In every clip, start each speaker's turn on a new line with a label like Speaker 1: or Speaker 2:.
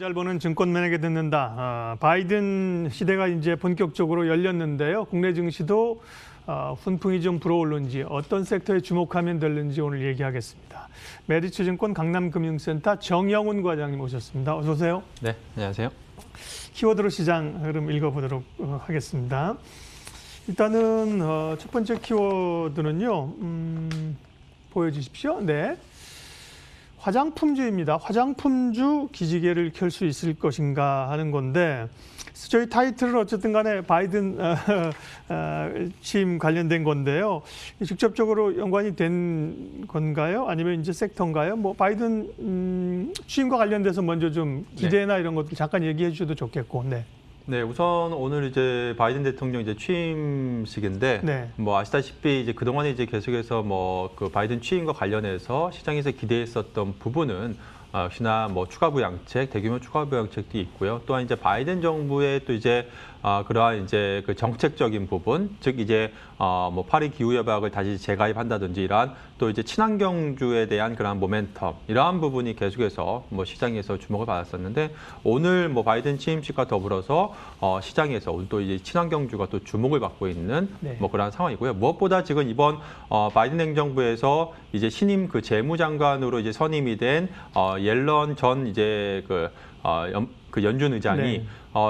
Speaker 1: 잘 보는 증권맨에게 듣는다. 바이든 시대가 이제 본격적으로 열렸는데요. 국내 증시도 훈풍이 좀 불어오른지 어떤 섹터에 주목하면 될는지 오늘 얘기하겠습니다. 메리츠증권 강남금융센터 정영훈 과장님 오셨습니다. 어서 오세요.
Speaker 2: 네, 안녕하세요.
Speaker 1: 키워드로 시장 흐름 읽어보도록 하겠습니다. 일단은 첫 번째 키워드는요. 보여주십시오. 네. 화장품주입니다. 화장품주 기지개를 켤 수 있을 것인가 하는 건데 저희 타이틀은 어쨌든 간에 바이든 취임 관련된 건데요. 직접적으로 연관이 된 건가요? 아니면 이제 섹터인가요? 뭐 바이든 취임과 관련돼서 먼저 좀 기대나 이런 것들 잠깐 얘기해 주셔도 좋겠고. 네.
Speaker 2: 네, 우선 오늘 이제 바이든 대통령 이제 취임식인데,
Speaker 1: 네.
Speaker 2: 뭐 아시다시피 이제 그동안에 이제 계속해서 뭐 그 바이든 취임과 관련해서 시장에서 기대했었던 부분은 역시나 뭐 추가 부양책, 대규모 추가 부양책도 있고요. 또한 이제 바이든 정부의 또 이제 그러한 이제 그 정책적인 부분, 즉 이제 뭐 파리 기후 협약을 다시 재가입한다든지 이러한 또 이제 친환경주에 대한 그러한 모멘텀 이러한 부분이 계속해서 뭐 시장에서 주목을 받았었는데 오늘 뭐 바이든 취임식과 더불어서 시장에서 또 이제 친환경주가 또 주목을 받고 있는 뭐 그러한 상황이고요. 무엇보다 지금 이번 바이든 행정부에서 이제 신임 그 재무장관으로 이제 선임이 된 옐런 전 이제 그 연준 의장이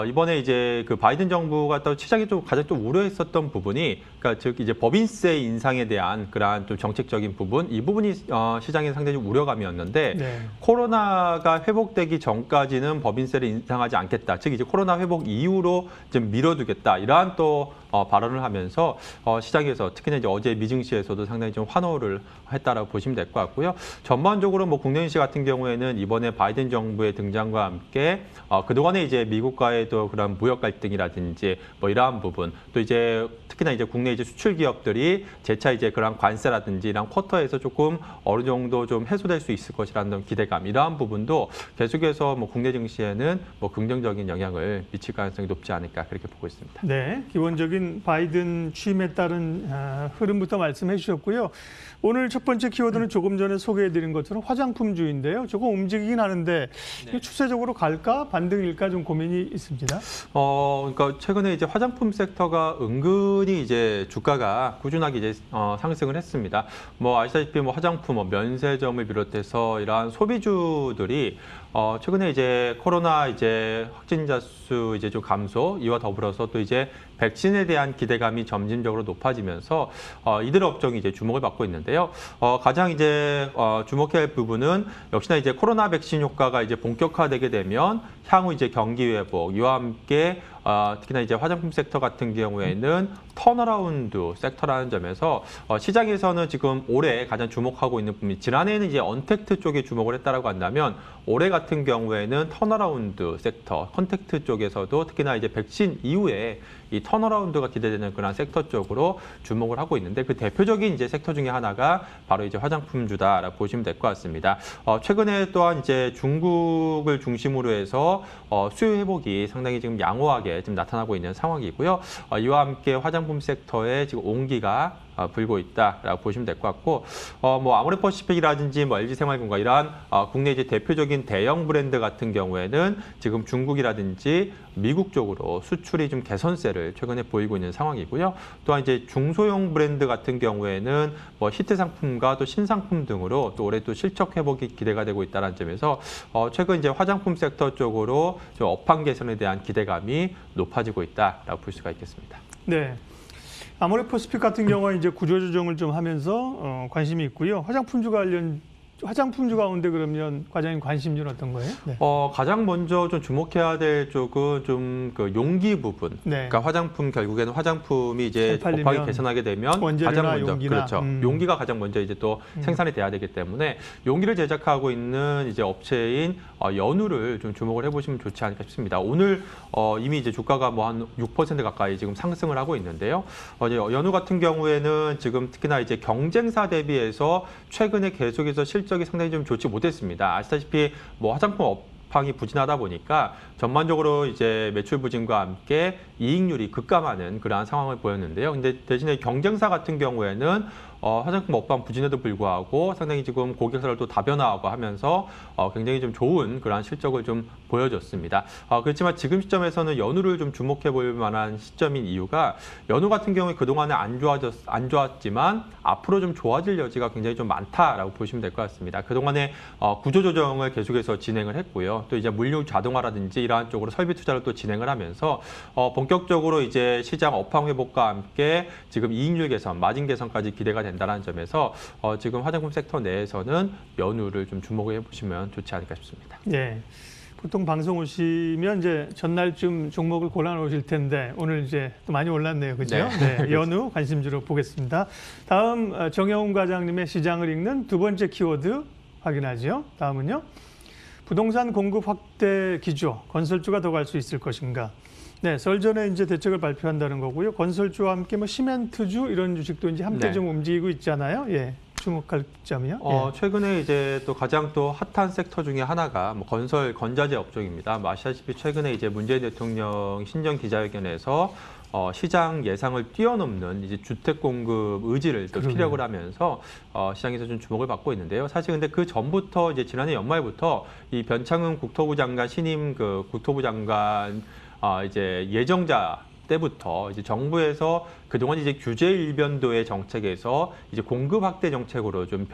Speaker 2: 이번에 이제 그 바이든 정부가 또 시장이 좀 가장 좀 우려했었던 부분이 그러니까 즉 이제 법인세 인상에 대한 그러한 좀 정책적인 부분 이 부분이 시장에 상당히 좀 우려감이었는데 코로나가 회복되기 전까지는 법인세를 인상하지 않겠다. 즉 이제 코로나 회복 이후로 좀 미뤄두겠다. 이러한 또 발언을 하면서 시장에서 특히나 이제 어제 미증시에서도 상당히 좀 환호를 했다라고 보시면 될 것 같고요. 전반적으로 뭐 국내 증시 같은 경우에는 이번에 바이든 정부의 등장과 함께 그동안에 이제 미국과의 또 그런 무역 갈등이라든지 뭐 이러한 부분 또 이제 특히나 이제 국내 이제 수출 기업들이 재차 이제 그런 관세라든지 이런 쿼터에서 조금 어느 정도 좀 해소될 수 있을 것이라는 기대감 이러한 부분도 계속해서 뭐 국내 증시에는 뭐 긍정적인 영향을 미칠 가능성이 높지 않을까 그렇게 보고 있습니다.
Speaker 1: 네, 기본적인 바이든 취임에 따른 흐름부터 말씀해 주셨고요. 오늘 첫 번째 키워드는 조금 전에 소개해드린 것처럼 화장품주인데요. 조금 움직이긴 하는데 추세적으로 갈까 반등일까 좀 고민이 있습니다.
Speaker 2: 그러니까 최근에 이제 화장품 섹터가 은근히 이제 주가가 꾸준하게 이제 상승을 했습니다. 뭐 아시다시피 뭐 화장품, 뭐 면세점을 비롯해서 이러한 소비주들이 최근에 이제 코로나 이제 확진자 수 이제 좀 감소 이와 더불어서 또 이제 백신에 대한 기대감이 점진적으로 높아지면서 이들 업종이 이제 주목을 받고 있는데요. 가장 이제 주목해야 할 부분은 역시나 이제 코로나 백신 효과가 이제 본격화되게 되면 향후 이제 경기 회복 이와 함께 특히나 이제 화장품 섹터 같은 경우에는 턴어라운드 섹터라는 점에서 시장에서는 지금 올해 가장 주목하고 있는 부분이 지난해에는 이제 언택트 쪽에 주목을 했다라고 한다면 올해 같은 경우에는 턴어라운드 섹터, 컨택트 쪽에서도 특히나 이제 백신 이후에 이 턴어라운드가 기대되는 그런 섹터 쪽으로 주목을 하고 있는데 그 대표적인 이제 섹터 중에 하나가 바로 이제 화장품주다라고 보시면 될 것 같습니다. 최근에 또한 이제 중국을 중심으로 해서 수요 회복이 상당히 지금 양호하게 지금 나타나고 있는 상황이고요. 이와 함께 화장품 섹터에 지금 온기가 불고 있다라고 보시면 될 것 같고, 뭐 아모레퍼시픽이라든지 뭐 LG생활건강 이러한 국내 이제 대표적인 대형 브랜드 같은 경우에는 지금 중국이라든지 미국 쪽으로 수출이 좀 개선세를 최근에 보이고 있는 상황이고요. 또한 이제 중소형 브랜드 같은 경우에는 뭐 히트 상품과 또 신상품 등으로 또 올해 또 실적 회복이 기대가 되고 있다는 점에서 최근 이제 화장품 섹터 쪽으로 좀 업황 개선에 대한 기대감이 높아지고 있다라고 볼 수가 있겠습니다.
Speaker 1: 네. 아모레퍼시픽 같은 경우는 이제 구조조정을 좀 하면서 관심이 있고요. 화장품주 가운데 그러면 과장님 관심주는 어떤 거예요? 네.
Speaker 2: 가장 먼저 좀 주목해야 될 쪽은 좀 그 용기 부분. 그러니까 화장품 결국에는 화장품이 이제 업황이 개선하게 되면 가장 먼저 용기나, 그렇죠. 용기가 가장 먼저 이제 또 생산이 돼야 되기 때문에 용기를 제작하고 있는 이제 업체인 연우를 좀 주목을 해보시면 좋지 않을까 싶습니다. 오늘 이미 이제 주가가 뭐 한 6% 가까이 지금 상승을 하고 있는데요. 연우 같은 경우에는 지금 특히나 이제 경쟁사 대비해서 최근에 계속해서 실적이 상당히 좀 좋지 못했습니다. 아시다시피 뭐 화장품 업황이 부진하다 보니까 전반적으로 이제 매출 부진과 함께 이익률이 급감하는 그러한 상황을 보였는데요. 근데 대신에 경쟁사 같은 경우에는 화장품 업황 부진에도 불구하고 상당히 지금 고객사를 또 다변화하고 하면서 굉장히 좀 좋은 그러한 실적을 좀 보여줬습니다. 그렇지만 지금 시점에서는 연우를 좀 주목해 볼 만한 시점인 이유가 연우 같은 경우에 그동안에 안 좋았지만 앞으로 좀 좋아질 여지가 굉장히 좀 많다라고 보시면 될 것 같습니다. 그동안에 구조조정을 계속해서 진행을 했고요. 또 이제 물류 자동화라든지 이러한 쪽으로 설비 투자를 또 진행을 하면서 본격적으로 이제 시장 업황 회복과 함께 지금 이익률 개선, 마진 개선까지 기대가 된다는 점에서 지금 화장품 섹터 내에서는 연우를 좀 주목해 보시면 좋지 않을까 싶습니다.
Speaker 1: 네. 보통 방송 오시면 이제 전날쯤 종목을 골라 놓으실 텐데 오늘 이제 또 많이 올랐네요. 그죠? 네. 연우 관심주로 보겠습니다. 다음 정영훈 과장님의 시장을 읽는 두 번째 키워드 확인하죠. 다음은요. 부동산 공급 확대 기조, 건설주가 더 갈 수 있을 것인가. 네, 설 전에 이제 대책을 발표한다는 거고요. 건설주와 함께 뭐 시멘트주 이런 주식도 이제 함께 좀 움직이고 있잖아요. 예. 주목할 점이요?
Speaker 2: 최근에 이제 또 가장 또 핫한 섹터 중에 하나가 뭐 건설 건자재 업종입니다. 아시다시피 최근에 이제 문재인 대통령 신년 기자회견에서 시장 예상을 뛰어넘는 이제 주택 공급 의지를 또 피력을 하면서 시장에서 좀 주목을 받고 있는데요. 사실 근데 그 전부터 이제 지난해 연말부터 이 변창흠 국토부 장관 신임 그 국토부 장관 이제 예정자 때부터 이제 정부에서 그동안 이제 규제 일변도의 정책에서 이제 공급 확대 정책으로 좀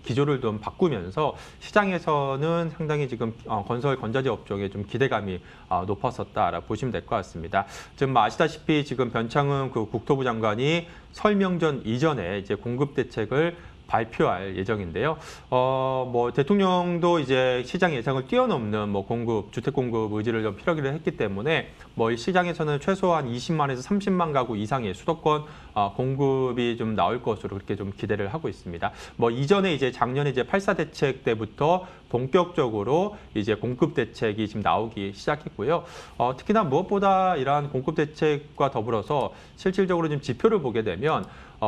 Speaker 2: 기조를 좀 바꾸면서 시장에서는 상당히 지금 건설 건자재 업종에 좀 기대감이 높았었다라고 보시면 될 것 같습니다. 지금 아시다시피 지금 변창흠 그 국토부 장관이 설 명전 이전에 이제 공급 대책을 발표할 예정인데요. 뭐 대통령도 이제 시장 예상을 뛰어넘는 뭐 주택 공급 의지를 좀 피력을 했기 때문에 뭐 이 시장에서는 최소한 20만에서 30만 가구 이상의 수도권 공급이 좀 나올 것으로 그렇게 좀 기대를 하고 있습니다. 뭐 이전에 이제 작년에 이제 8.4 대책 때부터 본격적으로 이제 공급 대책이 지금 나오기 시작했고요. 특히나 무엇보다 이러한 공급 대책과 더불어서 실질적으로 지금 지표를 보게 되면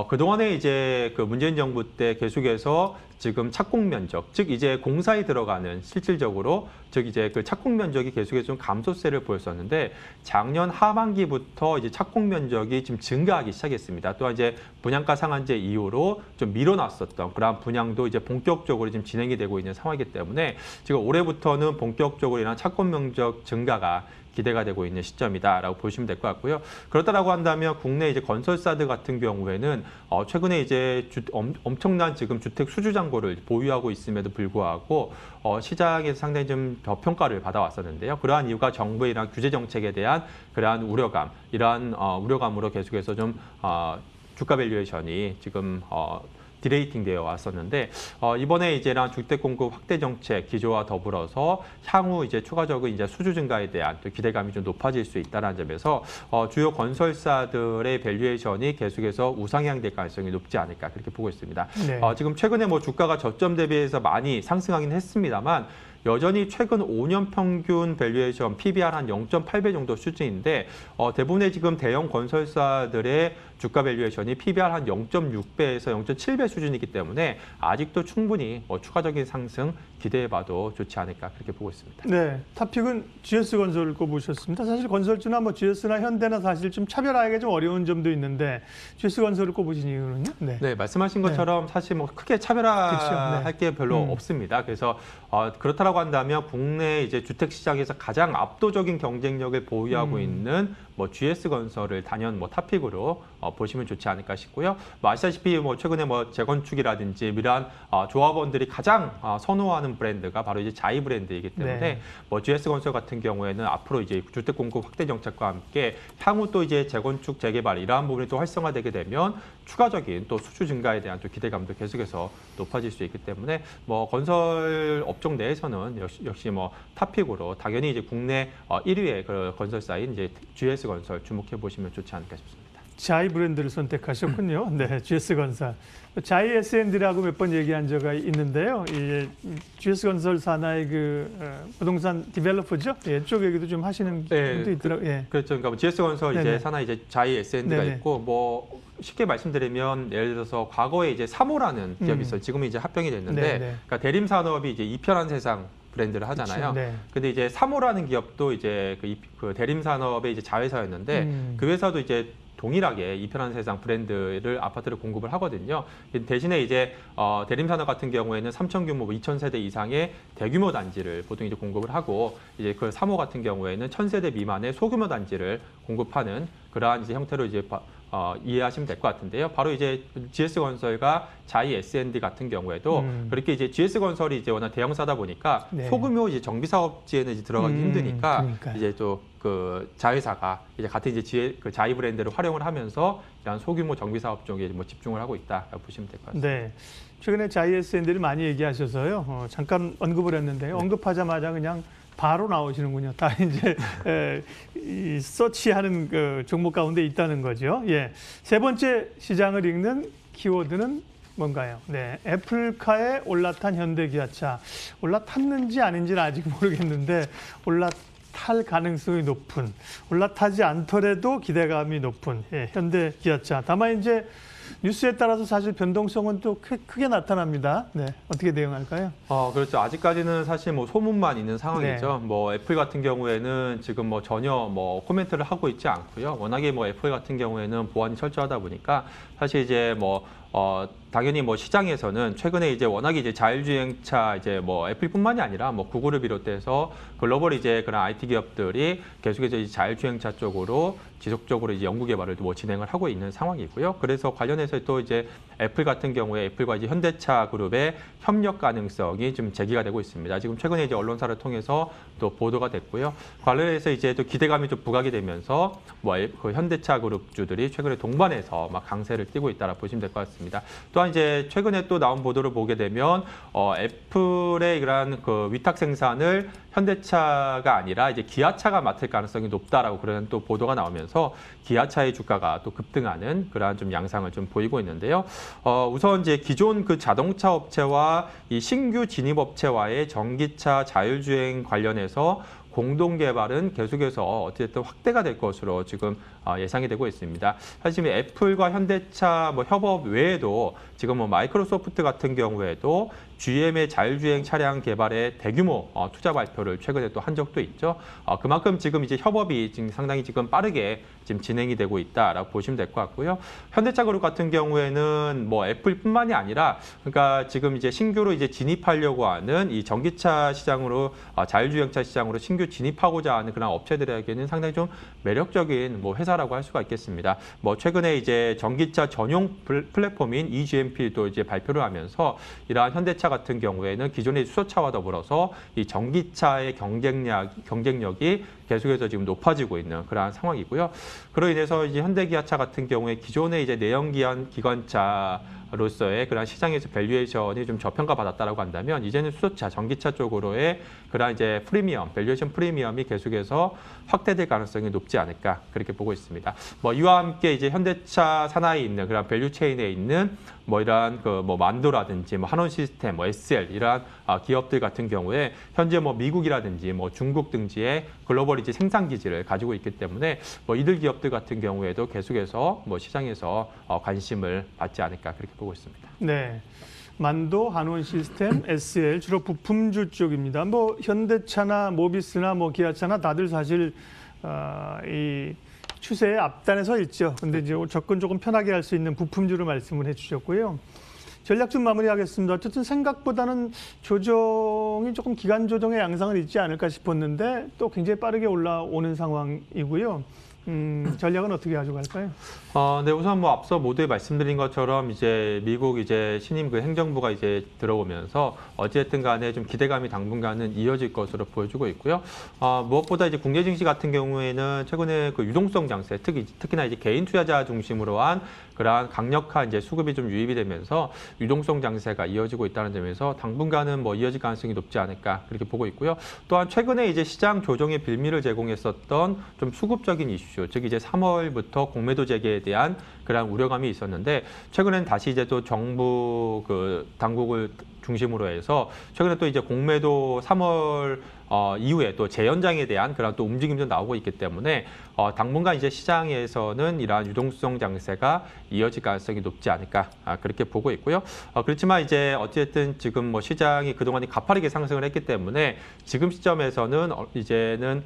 Speaker 2: 그동안에 이제 그 문재인 정부 때 계속해서 지금 착공 면적, 즉 이제 공사에 들어가는 실질적으로 즉 이제 그 착공 면적이 계속해서 좀 감소세를 보였었는데 작년 하반기부터 이제 착공 면적이 지금 증가하기 시작했습니다. 또한 이제 분양가 상한제 이후로 좀 밀어놨었던 그러한 분양도 이제 본격적으로 지금 진행이 되고 있는 상황이기 때문에 지금 올해부터는 본격적으로 이런 착공 면적 증가가 기대가 되고 있는 시점이다라고 보시면 될 것 같고요. 그렇다라고 한다면 국내 이제 건설사들 같은 경우에는 최근에 이제 엄청난 지금 주택 수주 잔고를 보유하고 있음에도 불구하고 시장에서 상당히 좀 저평가를 받아왔었는데요. 그러한 이유가 정부의 이러한 규제 정책에 대한 그러한 이러한 우려감으로 계속해서 좀 주가 밸류에이션이 지금 디레이팅 되어 왔었는데 이번에 이제 이런 주택 공급 확대 정책 기조와 더불어서 향후 이제 추가적인 이제 수주 증가에 대한 또 기대감이 좀 높아질 수 있다는 점에서 주요 건설사들의 밸류에이션이 계속해서 우상향될 가능성이 높지 않을까 그렇게 보고 있습니다.
Speaker 1: 네.
Speaker 2: 지금 최근에 뭐 주가가 저점 대비해서 많이 상승하긴 했습니다만 여전히 최근 5년 평균 밸류에이션 PBR 한 0.8배 정도 수준인데 대부분의 지금 대형 건설사들의 주가 밸류에이션이 PBR 한 0.6배에서 0.7배 수준이기 때문에 아직도 충분히 추가적인 상승 기대해봐도 좋지 않을까 그렇게 보고 있습니다.
Speaker 1: 네, 탑픽은 GS건설을 꼽으셨습니다. 사실 건설주나 뭐 GS나 현대나 사실 좀 차별화하기가 좀 어려운 점도 있는데 GS건설을 꼽으신 이유는요?
Speaker 2: 네, 말씀하신 것처럼 사실 뭐 크게 차별화할 게 별로 없습니다. 그래서 그렇다라고 한다면 국내 이제 주택 시장에서 가장 압도적인 경쟁력을 보유하고 있는 뭐 GS건설을 단연 뭐 탑픽으로 보시면 좋지 않을까 싶고요. 뭐 아시다시피 뭐 최근에 뭐 재건축이라든지 이러한 조합원들이 가장 선호하는 브랜드가 바로 이제 자이 브랜드이기 때문에 뭐 GS건설 같은 경우에는 앞으로 이제 주택 공급 확대 정책과 함께 향후 또 이제 재건축 재개발 이러한 부분이 또 활성화되게 되면 추가적인 또 수주 증가에 대한 또 기대감도 계속해서 높아질 수 있기 때문에 뭐 건설 업종 내에서는 역시 뭐 탑픽으로 당연히 이제 국내 1위의 그 건설사인 이제 GS건설 주목해 보시면 좋지 않을까 싶습니다.
Speaker 1: 자이 브랜드를 선택하셨군요. 네, GS건설. 자이 S&D라고 몇 번 얘기한 적이 있는데요. 이 GS건설 산하의 그 부동산 디벨로퍼죠. 예, 쪽 얘기도 좀 하시는 분도 있더라고요. 예.
Speaker 2: 그렇죠. 그러니까 뭐 GS건설 이제 산하 이제 자이 S&D가 있고 뭐 쉽게 말씀드리면 예를 들어서 과거에 이제 3호라는 기업이 있어요. 지금은 이제 합병이 됐는데 그러니까 대림 산업이 이제 이편한 세상 브랜드를 하잖아요.
Speaker 1: 그렇죠.
Speaker 2: 근데 이제 3호라는 기업도 이제 그 대림 산업의 이제 자회사였는데 그 회사도 이제 동일하게 이편한 세상 브랜드를 아파트를 공급을 하거든요. 대신에 이제 대림산업 같은 경우에는 3천 규모 2,000세대 이상의 대규모 단지를 보통 이제 공급을 하고 이제 그 3호 같은 경우에는 1,000세대 미만의 소규모 단지를 공급하는 그러한 이제 형태로 이제 이해하시면 될 것 같은데요. 바로 이제 GS건설과 자이 S&D 같은 경우에도 그렇게 이제 GS건설이 이제 워낙 대형사다 보니까
Speaker 1: 네.
Speaker 2: 소규모 이제 정비사업지에는 이제 들어가기 힘드니까
Speaker 1: 그러니까요.
Speaker 2: 이제 또 그 자회사가 이제 같은 이제 그 자이 브랜드를 활용을 하면서 이런 소규모 정비사업 쪽에 뭐 집중을 하고 있다라고 보시면 될 것 같습니다.
Speaker 1: 네. 최근에 자이 S&D를 많이 얘기하셔서요. 잠깐 언급을 했는데요. 언급하자마자 그냥 바로 나오시는군요. 다 이제 이 서치하는 그 종목 가운데 있다는 거죠. 예. 세 번째 시장을 읽는 키워드는 뭔가요? 네, 애플카에 올라탄 현대기아차. 올라탔는지 아닌지는 아직 모르겠는데 올라탈 가능성이 높은, 올라타지 않더라도 기대감이 높은 현대기아차. 다만 이제 뉴스에 따라서 사실 변동성은 또 크게 나타납니다. 네, 어떻게 대응할까요?
Speaker 2: 그렇죠. 아직까지는 사실 뭐 소문만 있는 상황이죠.
Speaker 1: 네.
Speaker 2: 뭐 애플 같은 경우에는 지금 뭐 전혀 뭐 코멘트를 하고 있지 않고요. 워낙에 뭐 애플 같은 경우에는 보안이 철저하다 보니까 사실 이제 뭐 당연히 뭐 시장에서는 최근에 이제 워낙에 이제 자율주행차 이제 뭐 애플뿐만이 아니라 뭐 구글을 비롯해서 글로벌 이제 그런 IT 기업들이 계속해서 이제 자율주행차 쪽으로 지속적으로 이제 연구 개발을 뭐 진행을 하고 있는 상황이고요. 그래서 관련해서 또 이제 애플 같은 경우에 애플과 이제 현대차 그룹의 협력 가능성이 좀 제기가 되고 있습니다. 지금 최근에 이제 언론사를 통해서 또 보도가 됐고요. 관련해서 이제 또 기대감이 좀 부각이 되면서 뭐 그 현대차 그룹주들이 최근에 동반해서 막 강세를 띠고 있다라 보시면 될 것 같습니다. 또한 이제 최근에 또 나온 보도를 보게 되면 애플의 이러한 그 위탁 생산을 현대차가 아니라 이제 기아차가 맡을 가능성이 높다라고 그런 또 보도가 나오면서 기아차의 주가가 또 급등하는 그러한 좀 양상을 좀 보이고 있는데요. 우선 이제 기존 그 자동차 업체와 이 신규 진입 업체와의 전기차 자율주행 관련해서 공동 개발은 계속해서 어쨌든 확대가 될 것으로 지금 예상이 되고 있습니다. 사실 애플과 현대차 뭐 협업 외에도 지금 뭐 마이크로소프트 같은 경우에도 GM의 자율주행 차량 개발에 대규모 투자 발표를 최근에 또 한 적도 있죠. 그만큼 지금 이제 협업이 지금 상당히 지금 빠르게 지금 진행이 되고 있다라고 보시면 될 것 같고요. 현대차 그룹 같은 경우에는 뭐 애플뿐만이 아니라 그러니까 지금 이제 신규로 이제 진입하려고 하는 이 전기차 시장으로 자율주행차 시장으로 신규 진입하고자 하는 그런 업체들에게는 상당히 좀 매력적인 뭐 회사라고 할 수가 있겠습니다. 뭐 최근에 이제 전기차 전용 플랫폼인 eGMP도 이제 발표를 하면서 이러한 현대차 같은 경우에는 기존의 수소차와 더불어서 이 전기차의 경쟁력이 계속해서 지금 높아지고 있는 그러한 상황이고요. 그로 인해서 이제 현대기아차 같은 경우에 기존의 이제 내연기관 기관차로서의 그런 시장에서 밸류에이션이 좀 저평가받았다라고 한다면 이제는 수소차, 전기차 쪽으로의 그런 이제 프리미엄, 밸류에이션 프리미엄이 계속해서 확대될 가능성이 높지 않을까 그렇게 보고 있습니다. 뭐 이와 함께 이제 현대차 산하에 있는 그런 밸류 체인에 있는 뭐 이러한 그 뭐 만도라든지 뭐 한원 시스템, 뭐 SL 이러한 기업들 같은 경우에 현재 뭐 미국이라든지 뭐 중국 등지에 글로벌 이제 생산 기지를 가지고 있기 때문에 뭐 이들 기업들 같은 경우에도 계속해서 뭐 시장에서 관심을 받지 않을까 그렇게 보고 있습니다.
Speaker 1: 네. 만도, 한원 시스템, SL 주로 부품주 쪽입니다. 뭐 현대차나 모비스나 뭐 기아차나 다들 사실 이 추세의 앞단에 서 있죠. 근데 이제 접근 조금 편하게 할 수 있는 부품주로 말씀을 해주셨고요. 전략 좀 마무리하겠습니다. 어쨌든 생각보다는 조정이 조금 기간 조정의 양상을 있지 않을까 싶었는데 또 굉장히 빠르게 올라오는 상황이고요. 전략은 어떻게 가져갈까요?
Speaker 2: 네, 우선 뭐 앞서 모두에 말씀드린 것처럼 이제 미국 이제 신임 그 행정부가 이제 들어오면서 어쨌든 간에 좀 기대감이 당분간은 이어질 것으로 보여주고 있고요. 무엇보다 이제 국내 증시 같은 경우에는 최근에 그 유동성 장세, 특히나 이제 개인 투자자 중심으로 한 그러한 강력한 이제 수급이 좀 유입이 되면서 유동성 장세가 이어지고 있다는 점에서 당분간은 뭐 이어질 가능성이 높지 않을까 그렇게 보고 있고요. 또한 최근에 이제 시장 조정의 빌미를 제공했었던 좀 수급적인 이슈, 즉 이제 3월부터 공매도 재개에 대한 그런 우려감이 있었는데 최근엔 다시 이제 또 정부 그 당국을 중심으로 해서 최근에 또 이제 공매도 3월 이후에 또 재연장에 대한 그런 또 움직임도 나오고 있기 때문에 당분간 이제 시장에서는 이러한 유동성 장세가 이어질 가능성이 높지 않을까 그렇게 보고 있고요. 그렇지만 이제 어쨌든 지금 뭐 시장이 그동안에 가파르게 상승을 했기 때문에 지금 시점에서는 이제는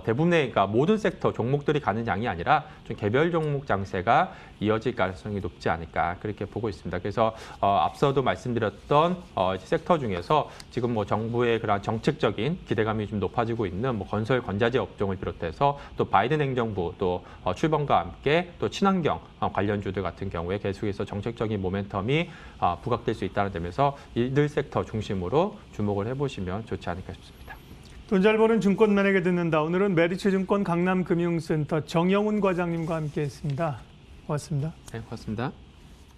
Speaker 2: 대부분의 그러니까 모든 섹터 종목들이 가는 양이 아니라 좀 개별 종목 장세가 이어질 가능성이 높지 않을까 그렇게 보고 있습니다. 그래서 앞서도 말씀드렸던 섹터 중에서 지금 뭐 정부의 그런 정책적인 기대감이 좀 높아지고 있는 뭐 건설 건자재 업종을 비롯해서 또 바이든 행정부 또 출범과 함께 또 친환경 관련주들 같은 경우에 계속해서 정책적인 모멘텀이 부각될 수 있다는 점에서 이들 섹터 중심으로 주목을 해보시면 좋지 않을까 싶습니다.
Speaker 1: 돈 잘 버는 증권맨에게 듣는다. 오늘은 메리츠증권 강남금융센터 정영훈 과장님과 함께했습니다. 고맙습니다.
Speaker 2: 네, 고맙습니다.